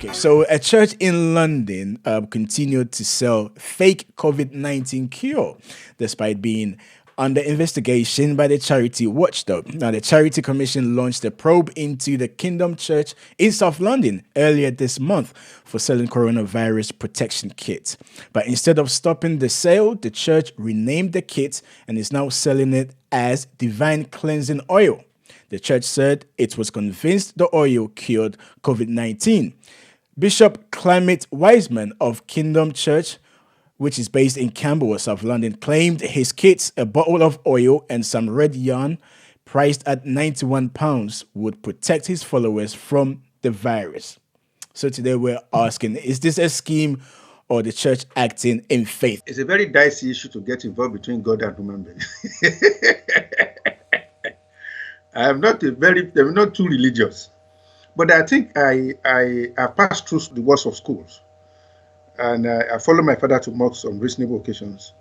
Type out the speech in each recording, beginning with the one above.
Okay, so a church in London continued to sell fake COVID-19 cure despite being under investigation by the charity watchdog. Now, the Charity Commission launched a probe into the Kingdom Church in South London earlier this month for selling coronavirus protection kits. But instead of stopping the sale, the church renamed the kit and is now selling it as Divine Cleansing Oil. The church said it was convinced the oil cured COVID-19. Bishop Clement Wiseman of Kingdom Church, which is based in Camberwell, South London, claimed his kits, a bottle of oil and some red yarn priced at £91 would protect his followers from the virus. So today we're asking, is this a scheme or the church acting in faith? It's a very dicey issue to get involved between God and human beings. I'm not too religious, but I think I passed through the walls of schools, and I follow my father to mosques on reasonable occasions,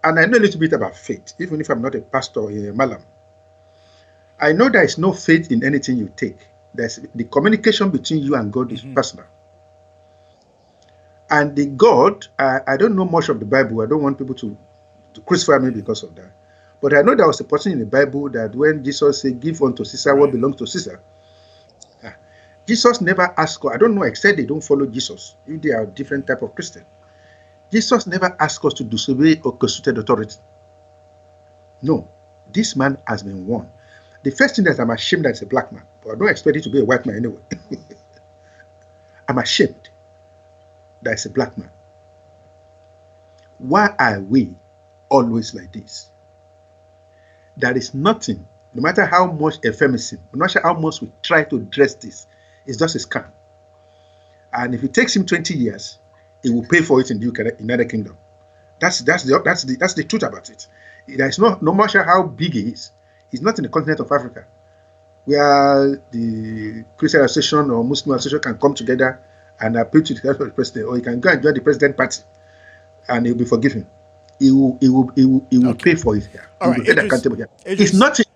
and I know a little bit about faith, even if I'm not a pastor or a malam. I know there is no faith in anything you take. There's the communication between you and God is personal, and the God. I don't know much of the Bible. I don't want people to crucify me because of that. But I know there was a portion in the Bible that when Jesus said, "Give unto Caesar what belongs to Caesar," Jesus never asked God. I don't know, except they don't follow Jesus. If they are a different type of Christian. Jesus never asked us to disobey or constituted authority. No, this man has been warned. The first thing that I'm ashamed that it's a black man, but I don't expect it to be a white man anyway. I'm ashamed that it's a black man. Why are we always like this? There is nothing, no matter how much euphemism, no matter how much we try to dress this, it's just a scam. And if it takes him 20 years, he will pay for it in the United Kingdom. That's the truth about it. There is no matter how big he is, he's not in the continent of Africa, where the Christian Association or Muslim Association can come together and appeal to the president, or he can go and join the president party, and he'll be forgiven. He will pay for it here. All right, accountable here. It's nothing.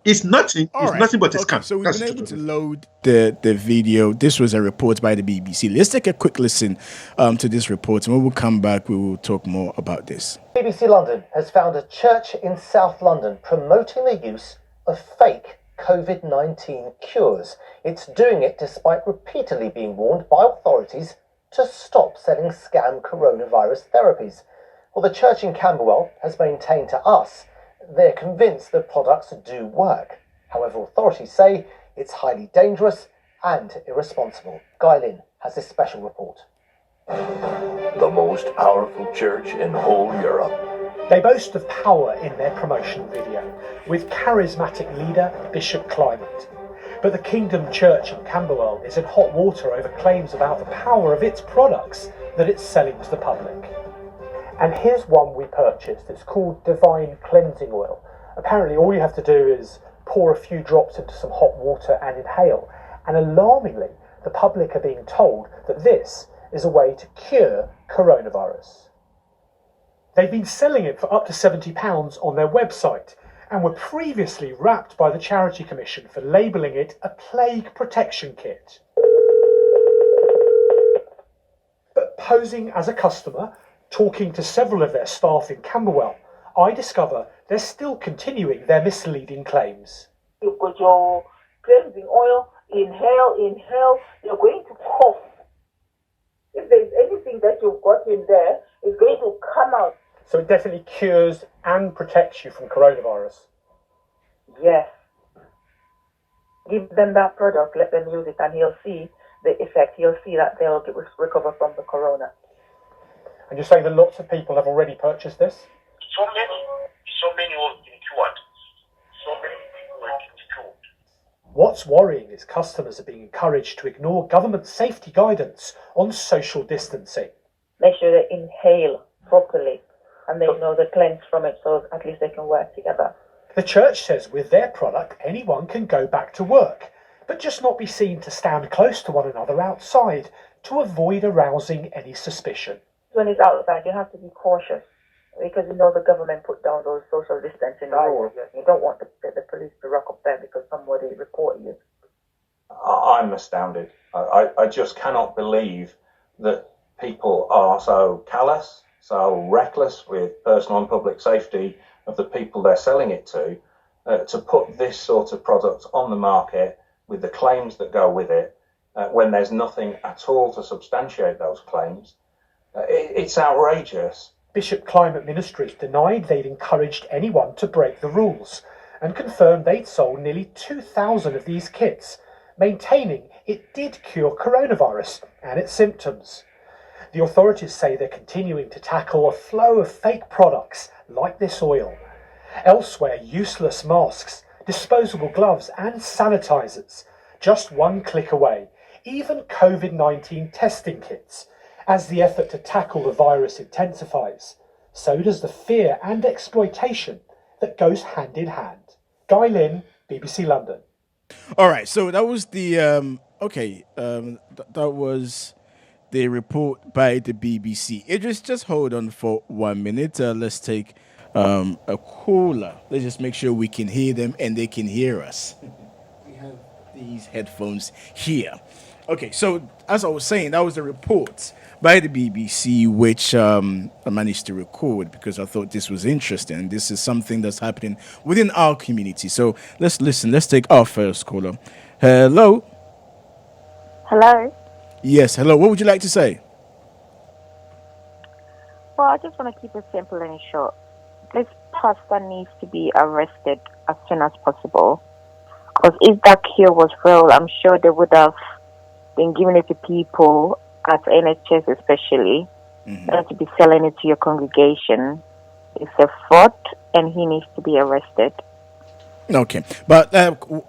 It's nothing. It's nothing but a scam. So we've been able to load the video. This was a report by the BBC. Let's take a quick listen to this report, and when we come back, we will talk more about this. BBC London has found a church in South London promoting the use of fake COVID-19 cures. It's doing it despite repeatedly being warned by authorities to stop selling scam coronavirus therapies. Well, the church in Camberwell has maintained to us they're convinced the products do work. However, authorities say it's highly dangerous and irresponsible. Guy Lynn has this special report. The most powerful church in whole Europe. They boast of power in their promotional video, with charismatic leader Bishop Clement. But the Kingdom Church in Camberwell is in hot water over claims about the power of its products that it's selling to the public. And here's one we purchased. It's called Divine Cleansing Oil. Apparently all you have to do is pour a few drops into some hot water and inhale. And alarmingly, the public are being told that this is a way to cure coronavirus. They've been selling it for up to £70 on their website and were previously wrapped by the Charity Commission for labelling it a plague protection kit. But posing as a customer, talking to several of their staff in Camberwell, I discover they're still continuing their misleading claims. You've got your cleansing oil, inhale, you're going to cough. If there's anything that you've got in there, it's going to come out. So it definitely cures and protects you from coronavirus? Yes. Give them that product, let them use it, and he'll see the effect. He'll see that they'll recover from the corona. And you're saying that lots of people have already purchased this? So many were cured. So many people were cured. What's worrying is customers are being encouraged to ignore government safety guidance on social distancing. Make sure they inhale properly and they know the cleanse from it, so at least they can work together. The church says with their product, anyone can go back to work, but just not be seen to stand close to one another outside to avoid arousing any suspicion. When it's outside, you have to be cautious because you know the government put down those social distancing rules. You don't want the police to rock up there because somebody reported you. I'm astounded. I just cannot believe that people are so callous, so reckless with personal and public safety of the people they're selling it to put this sort of product on the market with the claims that go with it, when there's nothing at all to substantiate those claims. It's outrageous. Bishop Climate Ministries denied they'd encouraged anyone to break the rules and confirmed they'd sold nearly 2,000 of these kits, maintaining it did cure coronavirus and its symptoms. The authorities say they're continuing to tackle a flow of fake products like this oil. Elsewhere, useless masks, disposable gloves and sanitizers, just one click away, even COVID-19 testing kits. As the effort to tackle the virus intensifies, so does the fear and exploitation that goes hand in hand. Guy Lynn, BBC London. All right, so that was the that was the report by the BBC. Idris, just hold on for 1 minute. Let's take a caller. Let's just make sure we can hear them and they can hear us. We have these headphones here. Okay, so as I was saying, that was the report by the BBC, which I managed to record because I thought this was interesting. This is something that's happening within our community. So let's listen. Let's take our first caller. Hello. Hello. Yes, hello. What would you like to say? Well, I just want to keep it simple and short. This pastor needs to be arrested as soon as possible. Because if that cure was real, I'm sure they would have been giving it to people at NHS especially, not to be selling it to your congregation. It's a fraud and he needs to be arrested. Okay, but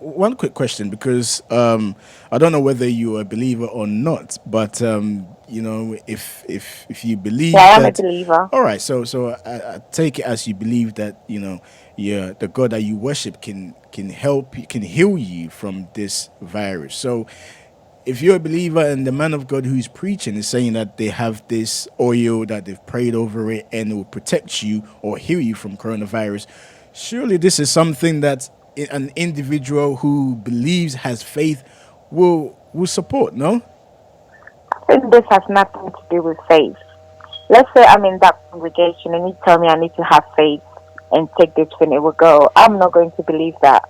one quick question, because I don't know whether you're a believer or not, but you know, if you believe I am that, a believer. all right, so I take it as you believe that, you know, yeah, the God that you worship can help, can heal you from this virus. So if you're a believer and the man of God who's preaching is saying that they have this oil that they've prayed over it and it will protect you or heal you from coronavirus, surely this is something that an individual who believes, has faith, will support, no? I think this has nothing to do with faith. Let's say I'm in that congregation and you tell me I need to have faith and take this and it will go. I'm not going to believe that.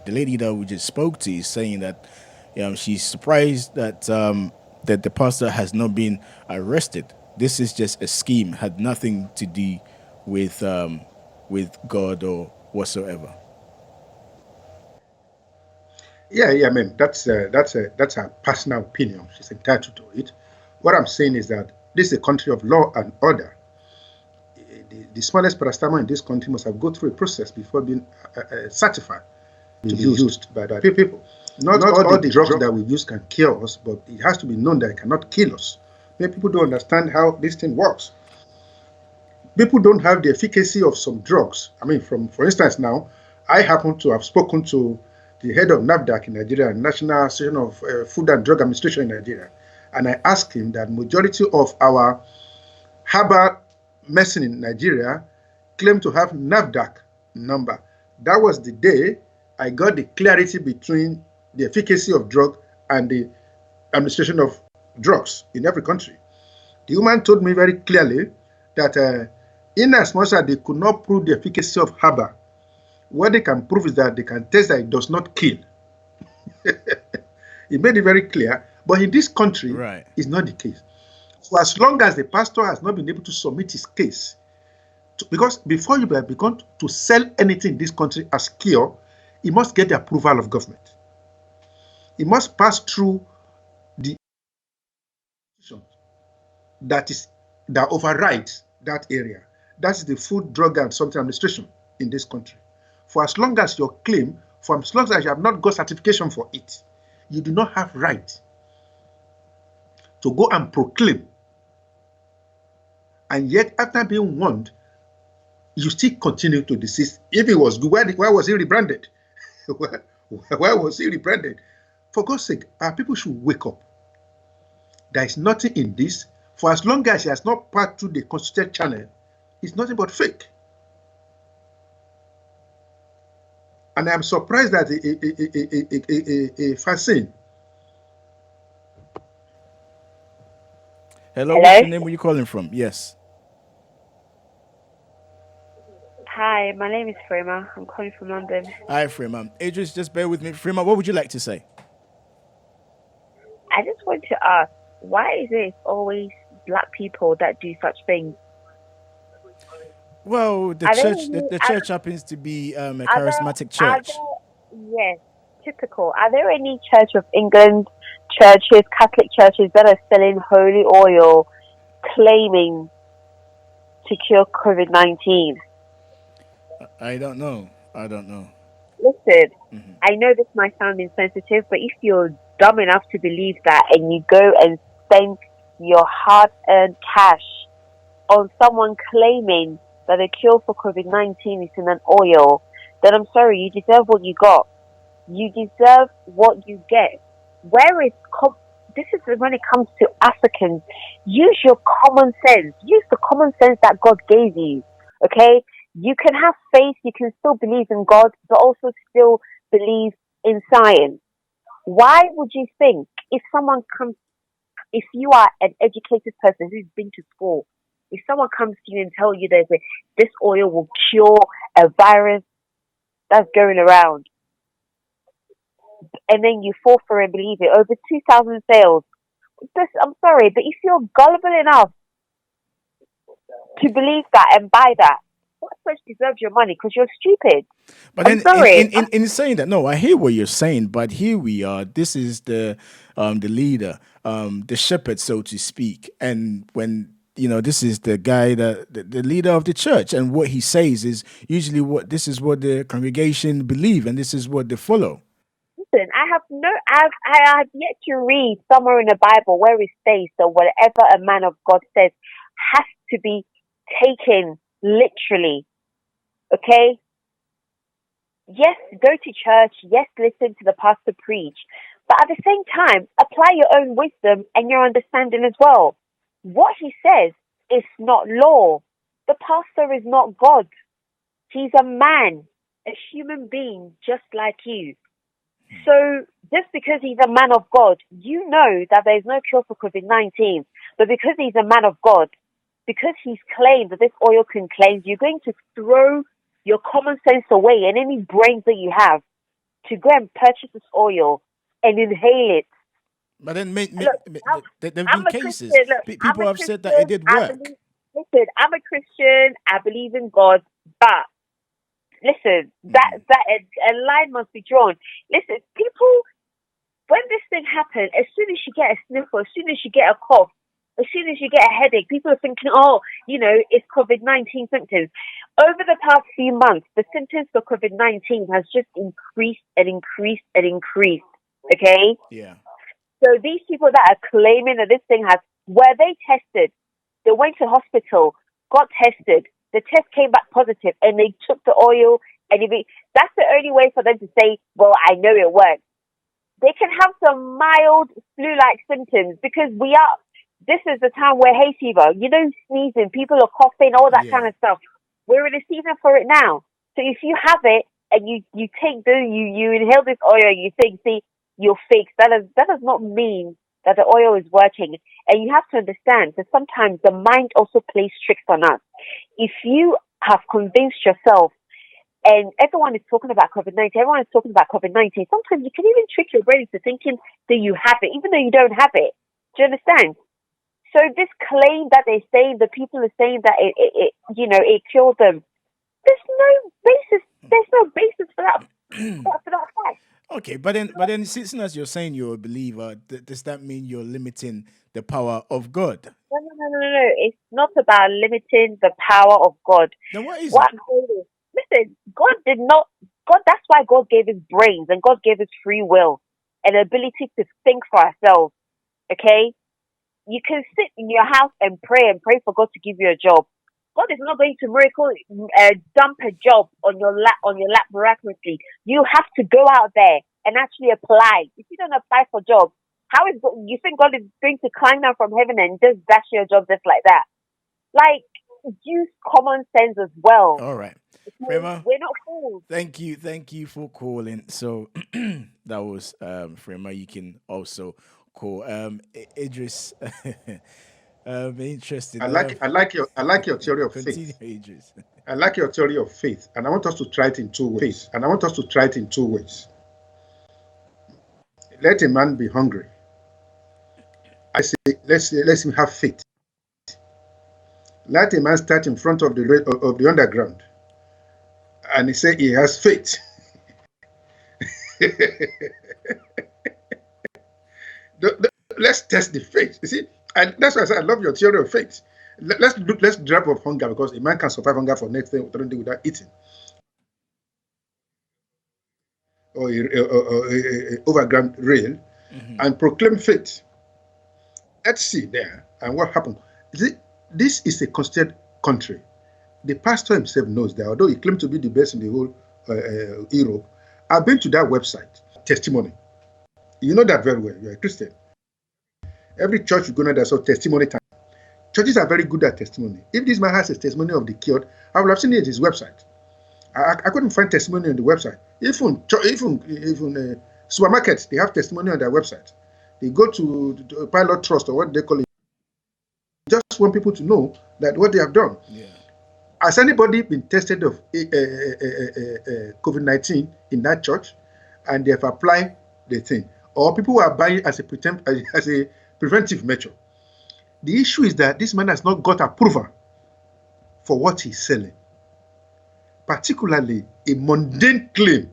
The lady that we just spoke to is saying that she's surprised that that the pastor has not been arrested. This is just a scheme, had nothing to do with God or whatsoever. Yeah, I mean that's her personal opinion. She's entitled to it. What I'm saying is that this is a country of law and order. The smallest paracetamol in this country must have gone through a process before being certified to be used by the people. Not all the drugs that we use can kill us, but it has to be known that it cannot kill us. Many people don't understand how this thing works. People don't have the efficacy of some drugs. I mean, for instance, now, I happen to have spoken to the head of NAFDAC in Nigeria, National Association of Food and Drug Administration in Nigeria, and I asked him that majority of our herbal medicine in Nigeria claim to have NAFDAC number. That was the day I got the clarity between the efficacy of drug and the administration of drugs in every country. The woman told me very clearly that in as much as they could not prove the efficacy of herbal, what they can prove is that they can test that it does not kill. He made it very clear, but in this country, it's not the case. So as long as the pastor has not been able to submit his case, because before you have begun to sell anything in this country as cure, he must get the approval of government. He must pass through the that overrides that area. That's the Food, Drug and Something Administration in this country. For as long as your claim, for as long as you have not got certification for it, you do not have right to go and proclaim. And yet, after being warned, you still continue to desist. If it was good, why was he rebranded? Why was he rebranded? For God's sake, our people should wake up. There is nothing in this. For as long as he has not passed through the constituted channel, it's nothing but fake. And I'm surprised that a vaccine. Hello, what's Hello? your name? Where you calling from? Yes. Hi, my name is Frema. I'm calling from London. Hi, Freema. Idris, just bear with me. Freema, what would you like to say? I just want to ask, why is it always black people that do such things? Well, the Are there church, the, any, the church happens to be a are charismatic there, are church. there, yes, typical. Are there any Church of England churches, Catholic churches that are selling holy oil claiming to cure COVID-19? I don't know. I don't know. Listen, Hmm. I know this might sound insensitive, but if you're dumb enough to believe that and you go and spend your hard-earned cash on someone claiming that the cure for COVID-19 is in an oil, then I'm sorry, you deserve what you got. You deserve what you get. Where is this is when it comes to Africans. Use your common sense. Use the common sense that God gave you. Okay? You can have faith, you can still believe in God, but also still believe in science. Why would you think if you are an educated person who's been to school, if someone comes to you and tell you this oil will cure a virus that's going around, and then you fall for it and believe it, over 2,000 sales. I'm sorry, but if you're gullible enough to believe that and buy that, what church deserves your money? Because you're stupid. But I'm then, sorry. in saying that, no, I hear what you're saying. But here we are. This is the leader, the shepherd, so to speak. And when this is the guy that the leader of the church, and what he says is usually this is what the congregation believe, and this is what they follow. Listen, I have yet to read somewhere in the Bible where it states that whatever a man of God says has to be taken literally. Okay? Yes, go to church. Yes, listen to the pastor preach. But at the same time, apply your own wisdom and your understanding as well. What he says is not law. The pastor is not God. He's a man, a human being just like you. So just because he's a man of God, you know that there's no cure for COVID-19. But because he's a man of God, because he's claimed that this oil can cleanse, you're going to throw your common sense away and any brains that you have to go and purchase this oil and inhale it. But then, Look, there have been I'm a cases. Christian. Look, I'm People a have said that it Christian. did work. Listen, I'm a Christian. I believe in God, but listen, that a line must be drawn. Listen, people, when this thing happened, as soon as you get a sniffle, as soon as you get a cough, as soon as you get a headache, people are thinking, oh, it's COVID-19 symptoms. Over the past few months, the symptoms for COVID-19 has just increased and increased and increased. Okay? Yeah. So these people that are claiming that this thing were they tested? They went to hospital, got tested. The test came back positive, and they took the oil. And that's the only way for them to say, well, I know it works. They can have some mild flu-like symptoms because this is the time where hay fever, sneezing, people are coughing, all that kind of stuff. We're in a season for it now. So if you have it and you inhale this oil and you think, see, you're fixed, that does not mean that the oil is working. And you have to understand that sometimes the mind also plays tricks on us. If you have convinced yourself, and everyone is talking about COVID-19, everyone is talking about COVID-19, sometimes you can even trick your brain into thinking that you have it, even though you don't have it. Do you understand? So this claim that they're saying, the people are saying that it cured them, there's no basis for that fact. Okay, but then, since as you're saying you're a believer, does that mean you're limiting the power of God? No. It's not about limiting the power of God. Then what is What it? I'm saying is, listen, God, that's why God gave us brains and God gave us free will and the ability to think for ourselves. Okay? You can sit in your house and pray for God to give you a job. God is not going to dump a job on your lap miraculously. You have to go out there and actually apply. If you don't apply for jobs, you think God is going to climb down from heaven and just dash your job just like that? Like, use common sense as well. All right. Frema, We're not fools. thank you for calling. So that was Frema. You can also call Idris. Interesting. I like your theory of Continue, faith. Idris. I like your theory of faith, and I want us to try it in two ways. Let a man be hungry. I say, let him have faith. Let a man start in front of the underground, and he say he has faith. Let's test the faith. You see, and that's why I said I love your theory of faith. Let's drop off hunger, because a man can survive hunger for next day without eating, or a overground rail, and proclaim faith. Let's see there and what happened. This is a constituted country. The pastor himself knows that, although he claimed to be the best in the whole Europe. I've been to that website, testimony. You know that very well. You're a Christian. Every church you go to, there's a testimony time. Churches are very good at testimony. If this man has a testimony of the cured, I would have seen it on his website. I couldn't find testimony on the website. Even supermarkets, they have testimony on their website. They go to Pilot Trust, or what they call it. Just want people to know that what they have done. Yeah. Has anybody been tested of COVID-19 in that church, and they have applied the thing? Or people who are buying as a preventive measure? The issue is that this man has not got approval for what he's selling, particularly a mundane claim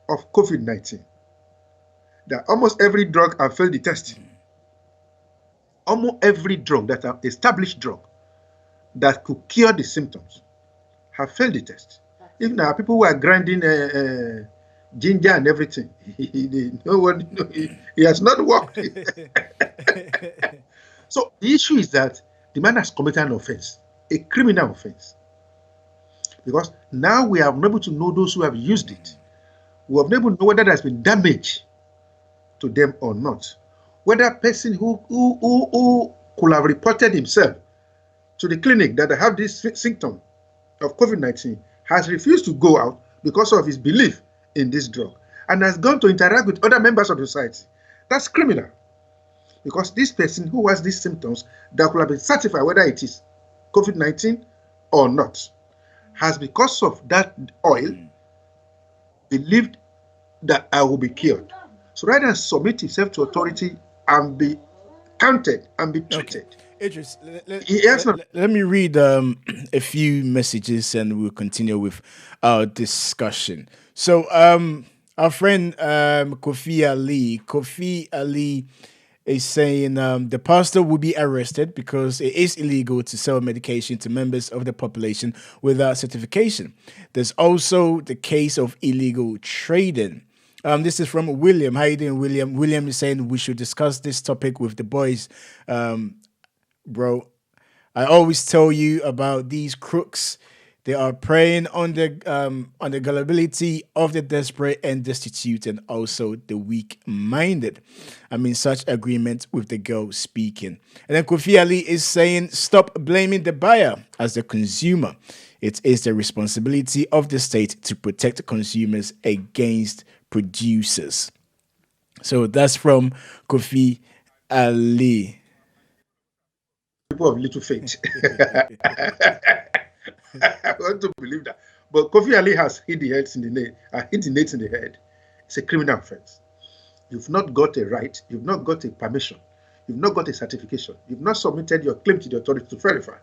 of COVID-19, that almost every drug has failed the test. Almost every drug that are established drug that could cure the symptoms have failed the test. Even there are people who are grinding ginger and everything. He has not worked. So the issue is that the man has committed an offense, a criminal offense. Because now we are able to know those who have used it. We have been able to know whether there has been damage to them or not. Whether a person who could have reported himself to the clinic that have this symptom of COVID-19 has refused to go out because of his belief in this drug, and has gone to interact with other members of the society. That's criminal. Because this person who has these symptoms that could have been certified whether it is COVID-19 or not, has, because of that oil, believed that I will be cured. So rather than submit himself to authority and be counted and be treated. Okay. Idris, let me read a few messages and we'll continue with our discussion. So our friend Kofi Ali is saying the pastor will be arrested because it is illegal to sell medication to members of the population without certification. There's also the case of illegal trading. This is from William. How you doing, William? William is saying we should discuss this topic with the boys. Bro, I always tell you about these crooks. They are preying on the gullibility of the desperate and destitute, and also the weak-minded. I'm in such agreement with the girl speaking. And then Kofi Ali is saying, stop blaming the buyer as the consumer. It is the responsibility of the state to protect consumers against producers. So that's from Kofi Ali. People of little faith. I want to believe that. But Kofi Ali has hit the nails in the head. It's a criminal offense. You've not got a right, you've not got a permission, you've not got a certification, you've not submitted your claim to the authority to verify.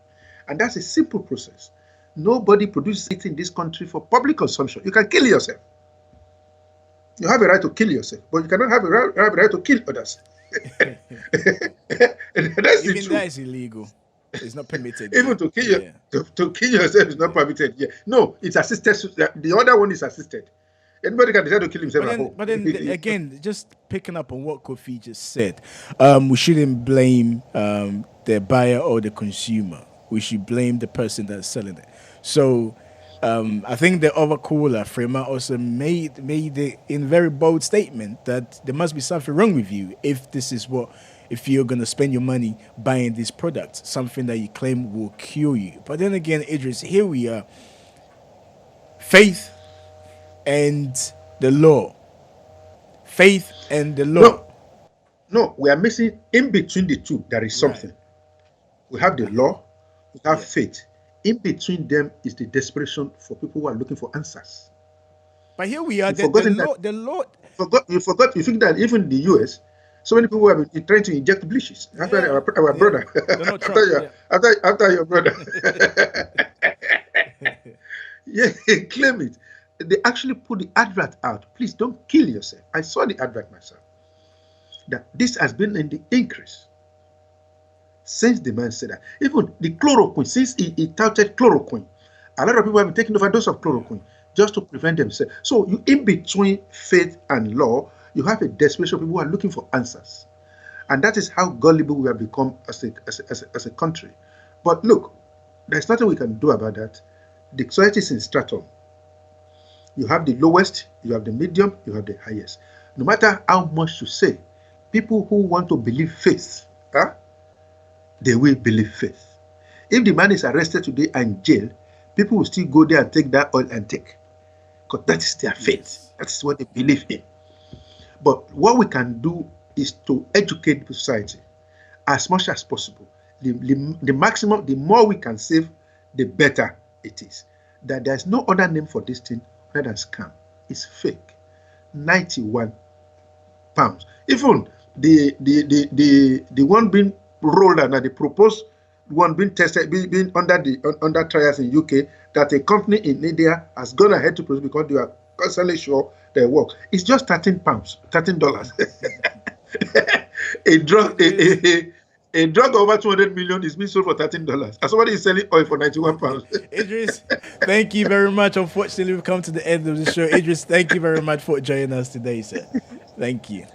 And that's a simple process. Nobody produces it in this country for public consumption. You can kill yourself. You have a right to kill yourself, but you cannot have a right to kill others. That's Even the truth. that is illegal. It's not permitted. Even to kill yourself is not permitted. Yeah. No, it's assisted. The other one is assisted. Anybody can decide to kill himself at home. But then again, just picking up on what Kofi just said, we shouldn't blame the buyer or the consumer. We should blame the person that's selling it. So I think the other caller, Frema, also made it in very bold statement that there must be something wrong with you if you're going to spend your money buying this product, something that you claim will cure you. But then again, Idris, here we are. Faith and the law. Faith and the law. No, no, we are missing in between the two. There is Right. something. We have the law, we have Yeah. faith. In between them is the desperation for people who are looking for answers. But here we are. You've The, the forgotten that. law. The law. You think that even in the US, so many people have been trying to inject bleaches after Yeah, our yeah. brother. Donald Trump. Yeah. After your brother. Yeah, claim it. They actually put the advert out. Please don't kill yourself. I saw the advert myself. That this has been in the increase since the man said that. Even the chloroquine, since he touted chloroquine, a lot of people have been taking overdose of chloroquine just to prevent themselves. So you, in between faith and law, you have a desperation of people who are looking for answers. And that is how gullible we have become as a country. But look, there's nothing we can do about that. The society is in stratum. You have the lowest, you have the medium, you have the highest. No matter how much you say, people who want to believe faith, they will believe faith. If the man is arrested today and jailed, people will still go there and take that oil and take. Because that is their faith. Yes. That is what they believe in. But what we can do is to educate the society as much as possible. The maximum, the more we can save, the better it is. That there's no other name for this thing other than scam. It's fake. 91 pounds. Even the one being rolled out, the proposed one being tested, being under trials in UK, that a company in India has gone ahead to produce because they are constantly sure they work. It's just £13, $13. A drug over 200 million is being sold for $13, and somebody is selling oil for 91 pounds. Idris, thank you very much. Unfortunately, we've come to the end of the show. Idris, thank you very much for joining us today, sir. Thank you.